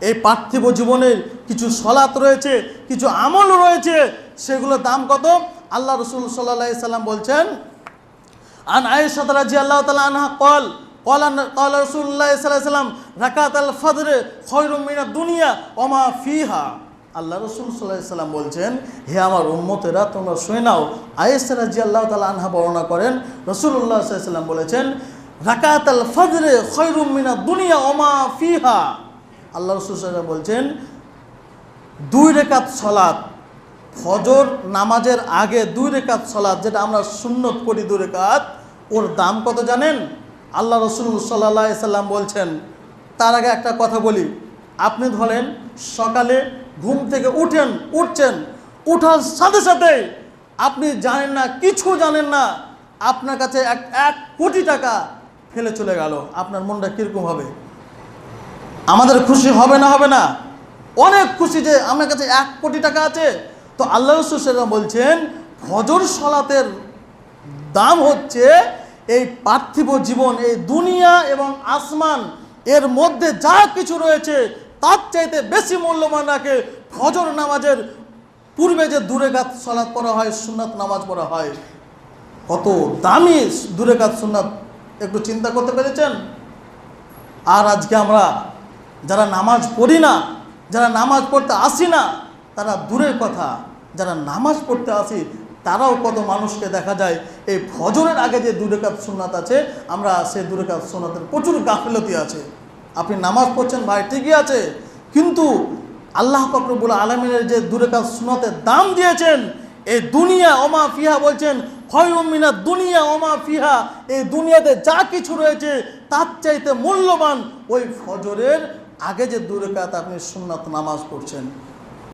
এই পার্থিব জীবনের কিছু সলাত রয়েছে, কিছু আমল রয়েছে, সেগুলোর দাম কত? আল্লাহ রসুল সাল্লাল্লাহু আলাইহি সাল্লাম বলছেন, আন আয়েশা রাদিয়াল্লাহু তাআলা আনহা قال رسول الله صلى الله عليه وسلم রাকাত আল ফজর খায়রুম মিনাদ দুনিয়া ওয়া মা ফিহা। আল্লাহ রসুল সাল্লাল্লাহু আলাইহি সাল্লাম বলছেন, হে আমার উম্মতেরা তোমরা শুনে নাও। আয়েশা রাদিয়াল্লাহু তাআলা আনহা বর্ণনা করেন, রাসূলুল্লাহ সাল্লাল্লাহু আলাইহি সাল্লাম বলেছেন, রাকাত আল ফজর খায়রুম মিনাদ দুনিয়া ওয়া মা ফিহা। আল্লাহ রসুল সাল্লাল্লাহু আলাইহি সাল্লাম বলছেন, 2 রাকাত সালাত, ফজর নামাজের আগে 2 রাকাত সালাত, যেটা আমরা সুন্নত করি 2 রাকাত, ওর দাম কত জানেন? আল্লাহ রসুল সাল্লাল্লাহু আলাইহি সাল্লাম বলছেন। তার আগে একটা কথা বলি, আপনি ধরেন সকালে ঘুম থেকে উঠছেন, উঠার সাথে সাথে আপনি জানেন না, কিছু জানেন না, আপনার কাছে 1 কোটি টাকা ফেলে চলে গেল, আপনার মনটা কীরকম হবে? আমাদের খুশি হবে না? হবে না? অনেক খুশি যে আমার কাছে 1 কোটি টাকা আছে। তো আল্লাহ রাসূল সাল্লাল্লাহু আলাইহি ওয়াসাল্লাম বলছেন, ফজর সালাতের দাম হচ্ছে এই পার্থিব জীবন, এই দুনিয়া এবং আসমান এর মধ্যে যা কিছু রয়েছে তার চাইতে বেশি মূল্যবান রাখে ফজর নামাজের পূর্বে যে 2 রাকাত সালাত পড়া হয়, সুন্নাত নামাজ পড়া হয়। কত দামি 2 রাকাত সুন্নাত, একটু চিন্তা করতে পেরেছেন? আর আজকে আমরা যারা নামাজ পড়ি না, যারা নামাজ পড়তে আসি না, তারা দূরের কথা, যারা নামাজ পড়তে আসি তারাও কত মানুষকে দেখা যায় এই ফজরের আগে যে 2 রাকাত সুন্নাত আছে, আমরা সেই 2 রাকাত সুন্নাতের প্রচুর গাফিলতি আছে। আপনি নামাজ পড়ছেন ভাই, ঠিকই আছে, কিন্তু আল্লাহ পাক রব্বুল আলামিনের যে 2 রাকাত সুন্নাতের দাম দিয়েছেন, এই দুনিয়া ওমা ফিহা বলছেন, খায়রুম মিনাদ দুনিয়া ওমা ফিহা, এই দুনিয়াতে যা কিছু রয়েছে তার চাইতে মূল্যবান ওই ফজরের আগে যে 2 রাকাত আপনি সুন্নাত নামাজ পড়ছেন।